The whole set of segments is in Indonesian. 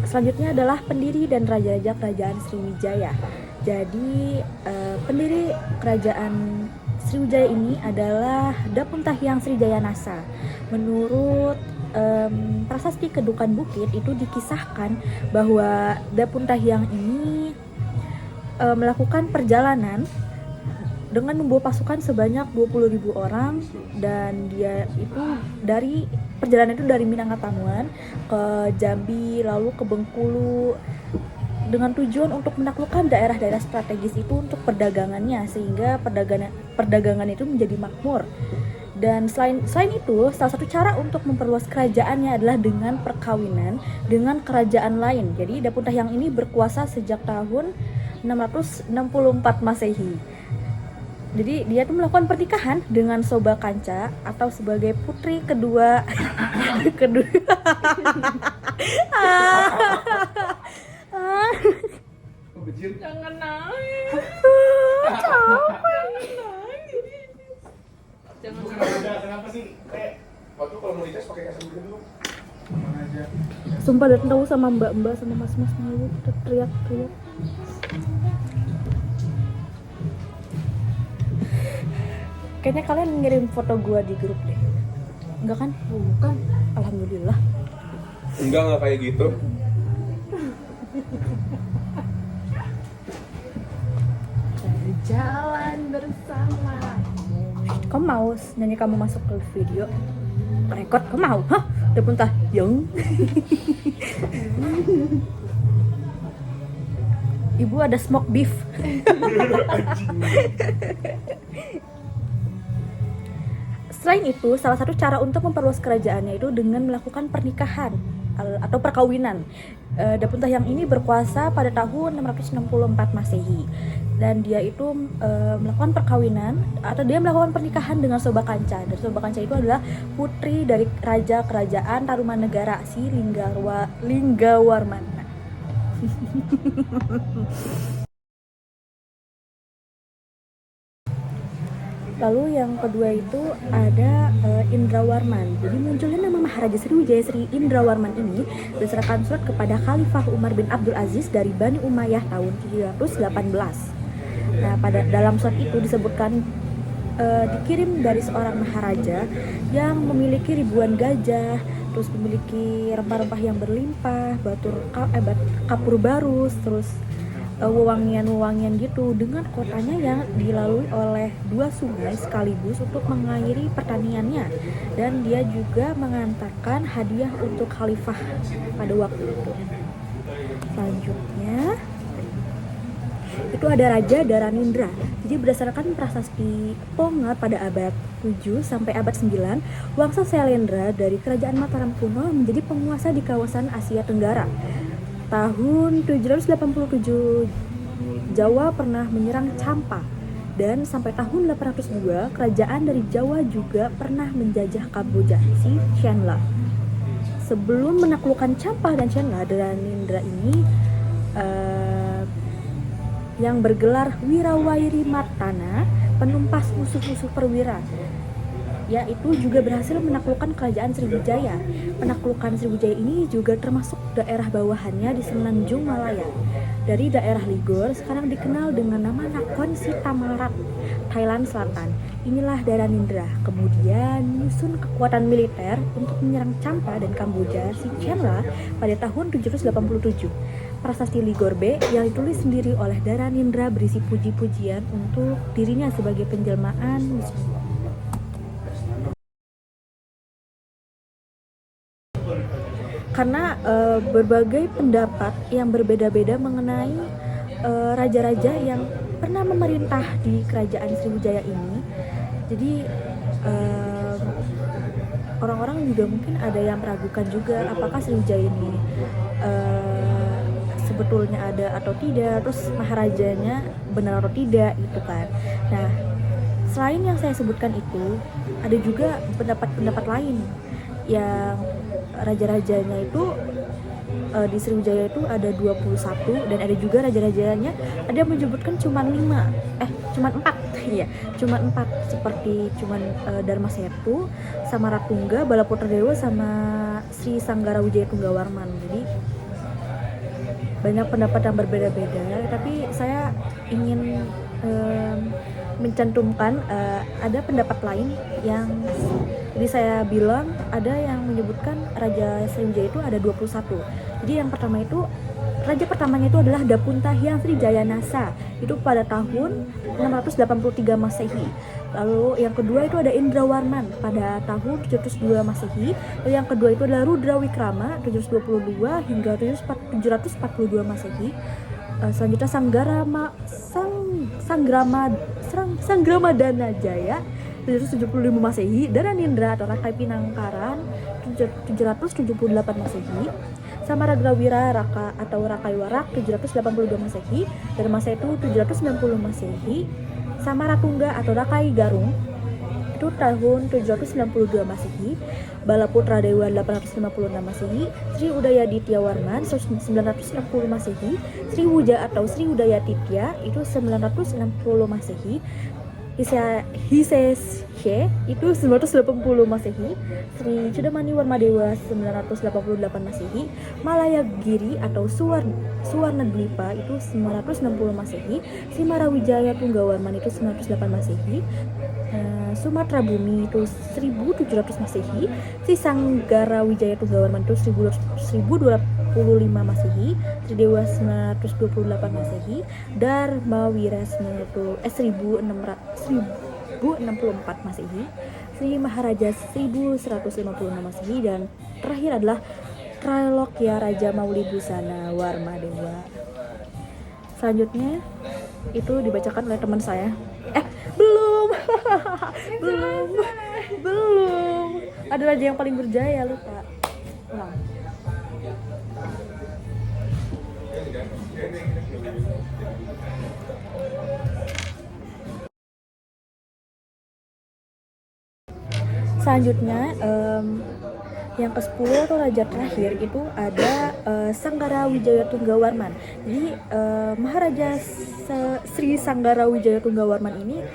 selanjutnya adalah pendiri dan raja-raja kerajaan Sriwijaya. Jadi pendiri kerajaan Sriwijaya ini adalah Dapuntahyang Srijayanasa. Menurut prasasti Kedukan Bukit itu dikisahkan bahwa Dapuntahyang ini melakukan perjalanan dengan membawa pasukan sebanyak 20.000 orang, dan dia itu dari perjalanan itu dari Minangkabau ke Jambi lalu ke Bengkulu dengan tujuan untuk menaklukkan daerah-daerah strategis itu untuk perdagangannya, sehingga perdagangan itu menjadi makmur. Dan selain itu, salah satu cara untuk memperluas kerajaannya adalah dengan perkawinan dengan kerajaan lain. Jadi Dapuntahyang ini berkuasa sejak tahun 664 Masehi. Jadi dia tuh melakukan pernikahan dengan Soba Kanca atau sebagai putri kedua Jangan nangis. Jangan nangis. Kenapa sih? Waktu kalau mau dites pakai kacamata dulu. Sumpah datang tahu sama mbak-mbak sama mas-mas malu teriak-teriak. Kayaknya kalian ngirim foto gua di grup deh. Enggak kan? Bukan. Alhamdulillah. Enggak kayak gitu. Jalan bersama. Kamu mau nyanyi kamu masuk ke video? Rekod kamu mau? Hah? Dapuntahyang. Ibu ada smoke beef. Selain itu, salah satu cara untuk memperluas kerajaannya itu dengan melakukan pernikahan atau perkawinan. Dapuntahyang ini berkuasa pada tahun 664 Masehi, dan dia itu melakukan perkawinan atau dia melakukan pernikahan dengan Soba Kanca. Dan Soba Kanca itu adalah putri dari raja kerajaan Tarumanegara, si Linggawarmana. Lalu yang kedua itu ada Indrawarman. Jadi munculnya nama Maharaja Sriwijaya Sri Indrawarman ini berdasarkan surat kepada Khalifah Umar bin Abdul Aziz dari Bani Umayyah tahun 318. Nah, pada dalam surat itu disebutkan dikirim dari seorang maharaja yang memiliki ribuan gajah, terus memiliki rempah-rempah yang berlimpah, kapur barus, terus wewangian-wewangian gitu, dengan kotanya yang dilalui oleh 2 sungai sekaligus untuk mengairi pertaniannya. Dan dia juga mengantarkan hadiah untuk khalifah pada waktu itu. Selanjutnya itu ada Raja Dharanindra. Jadi berdasarkan prasasti Ponga pada abad 7 sampai abad 9, Wangsa Syailendra dari Kerajaan Mataram kuno menjadi penguasa di kawasan Asia Tenggara. Tahun 787 Jawa pernah menyerang Champa, dan sampai tahun 802 kerajaan dari Jawa juga pernah menjajah Kamboja, si Chenla. Sebelum menaklukkan Champa dan Chenla, Dharanindra ini yang bergelar Wirawairi Martana, penumpas musuh-musuh perwira, yaitu juga berhasil menaklukkan kerajaan Sriwijaya. Penaklukan Sriwijaya ini juga termasuk daerah bawahannya di Semenanjung Malaya. Dari daerah Ligor sekarang dikenal dengan nama Nakhon Si Thammarat, Thailand Selatan. Inilah Dharanindra. Kemudian menyusun kekuatan militer untuk menyerang Champa dan Kamboja, si Chenla, pada tahun 787. Prasasti Ligor B yang ditulis sendiri oleh Dharanindra berisi puji-pujian untuk dirinya sebagai penjelmaan karena berbagai pendapat yang berbeda-beda mengenai raja-raja yang pernah memerintah di kerajaan Sriwijaya ini. Jadi orang-orang juga mungkin ada yang meragukan juga apakah Sriwijaya ini sebetulnya ada atau tidak, terus maharajanya benar atau tidak gitu kan. Nah, selain yang saya sebutkan itu, ada juga pendapat-pendapat lain yang raja-rajanya itu di Sriwijaya itu ada 21, dan ada juga raja-rajanya ada yang menyebutkan cuma 4 ya, cuma 4 seperti Dharma Setu, Samaratungga, Balaputra Dewa sama Sri Sanggara Wijaya Tunggawarman. Jadi banyak pendapat yang berbeda-beda, tapi saya ingin mencantumkan ada pendapat lain yang jadi saya bilang ada yang menyebutkan Raja Sriwijaya itu ada 21. Jadi yang pertama itu raja pertamanya itu adalah Dapunta Hyang Srijaya Nasa, itu pada tahun 683 Masehi. Lalu yang kedua itu ada Indrawarman pada tahun 702 Masehi. Lalu yang kedua itu adalah Rudra Wikrama 722 hingga 742 Masehi. Selanjutnya Sanggramadana Jaya 775 Masehi, Dharanindra atau Rakai Pinangkaran 778 Masehi, Samaragrawira Raka atau Rakai Warak 782 Masehi, dan masa itu 790 Masehi, Samaratungga atau Rakai Garung itu tahun 792 Masehi, Balaputra Dewa 856 Masehi, Sri Udaya Ditya Warman 960 Masehi, Sri Wuja atau Sri Udaya Titya itu 960 Masehi, Hiseshe itu 980 Masehi, Sri Chudamani Warmadewa 988 Masehi, Malaya Giri atau Suwarna Dwipa itu 960 Masehi, Sri Marawijaya Tunggawarman itu 908 Masehi, Sumatera Bumi itu 1700 Masehi, Sri Sanggara Wijaya Tunggawarman itu 1225 Masehi, Sri Dewa 928 Masehi, Dharmawira 1064 Masehi, Sri Maharaja 1156 Masehi, dan terakhir adalah Trailokya Raja Mauli Busana Warmadewa. Selanjutnya itu dibacakan oleh teman saya. Belum. belum. Ada raja yang paling berjaya, lupa. Ulang. Selanjutnya yang ke-10 atau raja terakhir itu ada Sanggara Wijaya Tunggawarman. Jadi Maharaja Sri Sanggara Wijaya Tunggawarman ini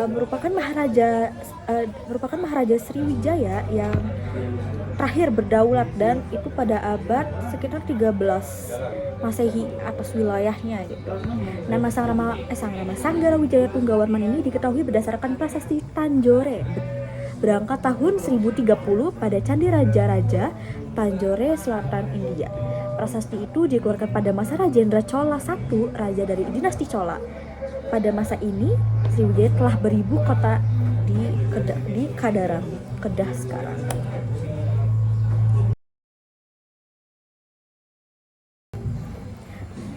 merupakan Maharaja Sriwijaya yang terakhir berdaulat, dan itu pada abad sekitar 13 Masehi atas wilayahnya gitu. Nama Sanggara Wijaya Tunggawarman ini diketahui berdasarkan prasasti Tanjore berangkat tahun 1030 pada Candi Raja-Raja Tanjore, Selatan India. Prasasti itu dikeluarkan pada masa Rajendra Chola I, raja dari dinasti Chola. Pada masa ini, Sriwijaya telah beribu kota di Kedah sekarang.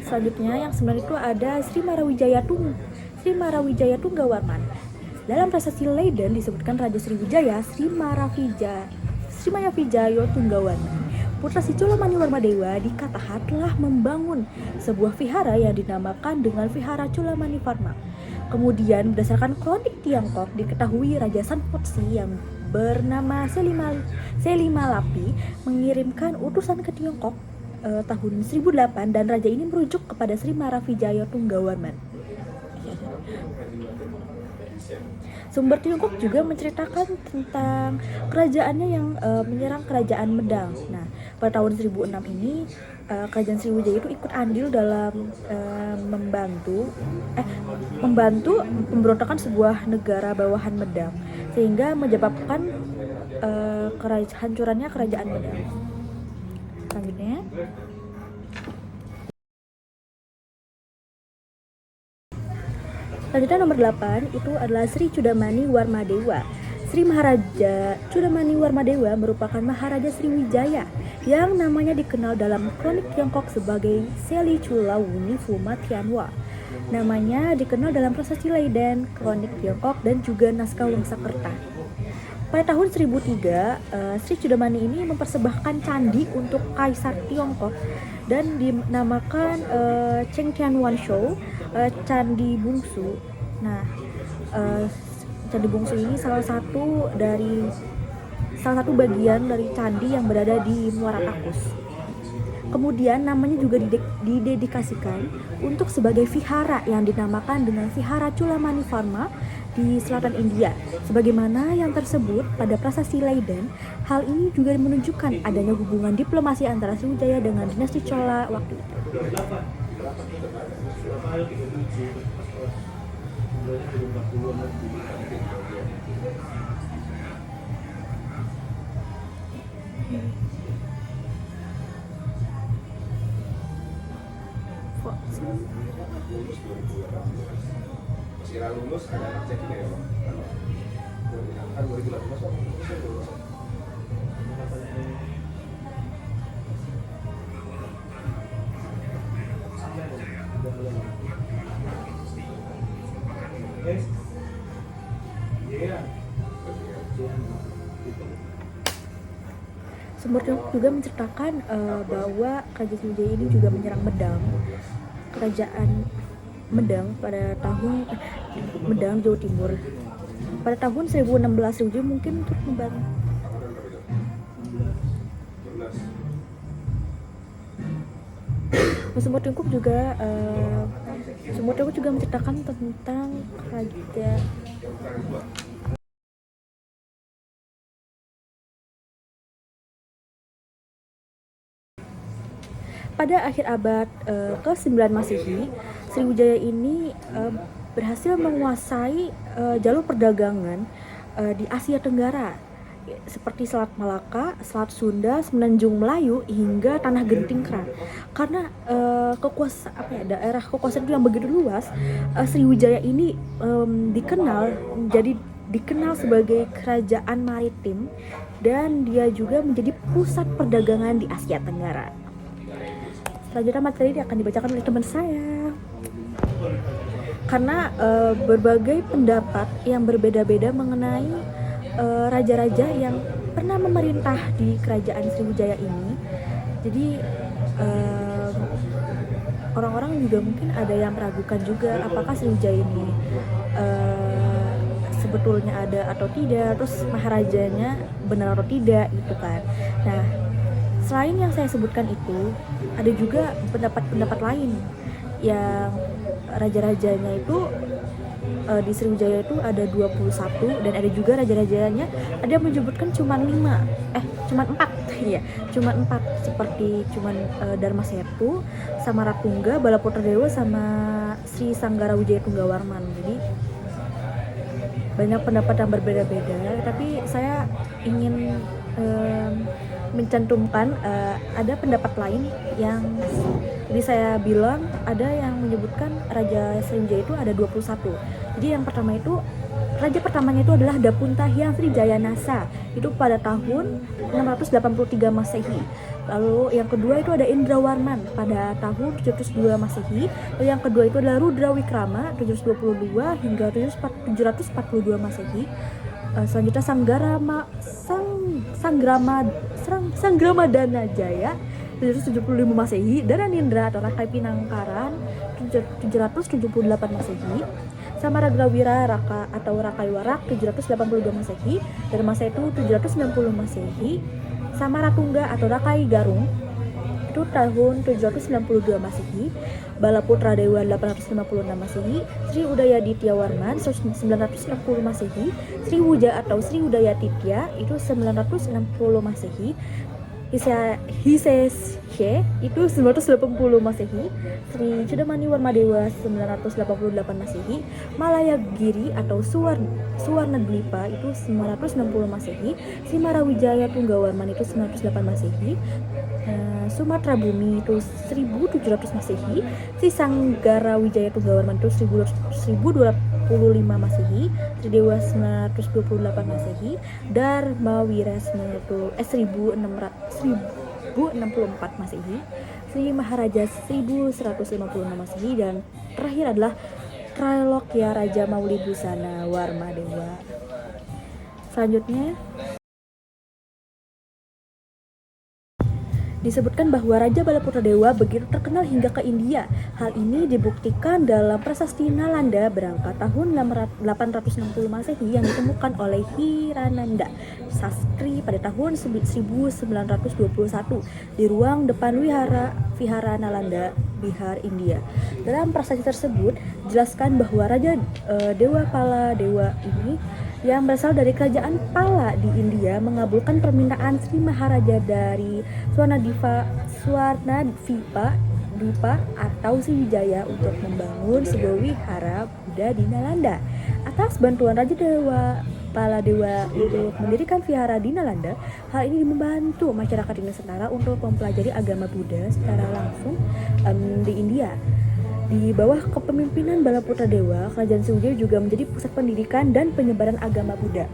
Selanjutnya yang 9 itu ada Sri Marawijaya Tunggawarman. Dalam prasasti Leiden disebutkan Raja Sriwijaya Sri Mayavijayo Tunggawarman, putra si Chudamani Warmadewa di Kataha telah membangun sebuah vihara yang dinamakan dengan Vihara Chudamani Varma. Kemudian berdasarkan kronik Tiongkok diketahui Raja Sanpotsi yang bernama Selimalapi mengirimkan utusan ke Tiongkok tahun 1008, dan raja ini merujuk kepada Sri Maravijayo Tunggawarman. Sumber Tiongkok juga menceritakan tentang kerajaannya yang menyerang kerajaan Medang. Nah, pada tahun 1006 ini kerajaan Sriwijaya itu ikut andil dalam membantu pemberontakan sebuah negara bawahan Medang, sehingga menyebabkan hancurannya kerajaan Medang. Selanjutnya nomor 8 itu adalah Sri Chudamani Warmadewa. Sri Maharaja Chudamani Warmadewa merupakan Maharaja Sriwijaya yang namanya dikenal dalam kronik Tiongkok sebagai Seli Chulawuni Fuma Tianwa. Namanya dikenal dalam prasasti Leiden, kronik Tiongkok, dan juga naskah Wangsakerta. Pada tahun 1003, Sri Chudamani ini mempersembahkan candi untuk Kaisar Tiongkok dan dinamakan Cheng Tianwan Shou, Candi Bungsu. Nah, Candi Bungsu ini salah satu bagian dari candi yang berada di Muara Takus. Kemudian namanya juga didedikasikan untuk sebagai vihara yang dinamakan dengan Vihara Chudamani Varma di selatan India. Sebagaimana yang tersebut pada prasasti Leiden, hal ini juga menunjukkan adanya hubungan diplomasi antara Sriwijaya dengan dinasti Chola waktu itu. Masih lulus ada anak jadi ya Bang. Kan 2018 Bang, lulus. Sumber juga menceritakan bahwa Kerajaan Sriwijaya ini juga menyerang Medang, Kerajaan Medang pada tahun Medang Jawa Timur pada tahun 1016. Sriwijaya mungkin untuk membantu. Sumber juga menceritakan tentang kerajaan pada akhir abad ke-9 Masehi. Sriwijaya ini berhasil menguasai jalur perdagangan di Asia Tenggara seperti Selat Malaka, Selat Sunda, Semenanjung Melayu hingga Tanah Genting Kran. Karena daerah kekuasaan itu yang begitu luas, Sriwijaya ini dikenal sebagai kerajaan maritim dan dia juga menjadi pusat perdagangan di Asia Tenggara. Selanjutnya materi ini akan dibacakan oleh teman saya. Karena berbagai pendapat yang berbeda-beda mengenai raja-raja yang pernah memerintah di kerajaan Sriwijaya ini. Jadi orang-orang juga mungkin ada yang meragukan juga apakah Sriwijaya ini sebetulnya ada atau tidak, terus maharajanya benar atau tidak gitu kan. Nah, selain yang saya sebutkan itu, ada juga pendapat-pendapat lain yang raja-rajanya itu di Sriwijaya itu ada 21 dan ada juga raja-rajanya ada yang menyebutkan cuma 4 ya, cuma 4 seperti Dharma Setu, sama Ratungga, Balaputra Dewa sama Sri Sanggara Wijaya Tunggawarman. Jadi banyak pendapat yang berbeda-beda, tapi saya ingin mencantumkan ada pendapat lain yang tadi saya bilang ada yang menyebutkan Raja Sriwijaya itu ada 21. Jadi yang pertama itu raja pertamanya itu adalah Dapunta Hyang Srijaya Nasa, itu pada tahun 683 Masehi. Lalu yang kedua itu ada Indrawarman pada tahun 702 Masehi. Lalu yang kedua itu adalah Rudra Wikrama 722 hingga 742 Masehi. Selanjutnya Sanggrama Dana Jaya 775 Masehi, Dharanindra atau Rakai Pinangkaran 778 Masehi, Samaragrawira Raka atau Rakai Warak 782 Masehi, Dharma Setu 790 Masehi, Samaratungga atau Rakai Garung itu tahun 792 Masehi, Balaputra Dewa 856 Masehi, Sri Udaya Ditya Warman 960 Masehi, Sri Wuja atau Sri Udaya Titya itu 960 Masehi, Hiseshe itu 980 Masehi, Sri Chudamani Warmadewa 988 Masehi, Malayagiri atau Suwarna Dwipa itu 960 Masehi, Sri Marawijaya Tunggawarman itu 908 Masehi, Sumatera Bumi itu 1700 Masehi, Sri Sanggara Wijaya Tunggawarman itu 1225 Masehi, Sri Dewa 928 Masehi, Dharma Wira 1064 Masehi, Sri Maharaja 1156 Masehi, dan terakhir adalah Trailokya Raja Mauli Busana Warmadewa. Selanjutnya disebutkan bahwa Raja Balaputra Dewa begitu terkenal hingga ke India. Hal ini dibuktikan dalam prasasti Nalanda berangkat tahun 860 Masehi yang ditemukan oleh Hirananda Sastri pada tahun 1921 di ruang depan Vihara Nalanda Bihar, India. Dalam prasasti tersebut dijelaskan bahwa Raja Dewa Pala Dewa ini yang berasal dari kerajaan Pala di India mengabulkan permintaan Sri Maharaja dari Swarnadvipa atau Sriwijaya untuk membangun sebuah wihara Buddha di Nalanda. Atas bantuan Raja Dewa Pala Dewa untuk mendirikan vihara di Nalanda, hal ini membantu masyarakat di Nusantara untuk mempelajari agama Buddha secara langsung di India. Di bawah kepemimpinan Balaputra Dewa, Kerajaan Sriwijaya juga menjadi pusat pendidikan dan penyebaran agama Buddha.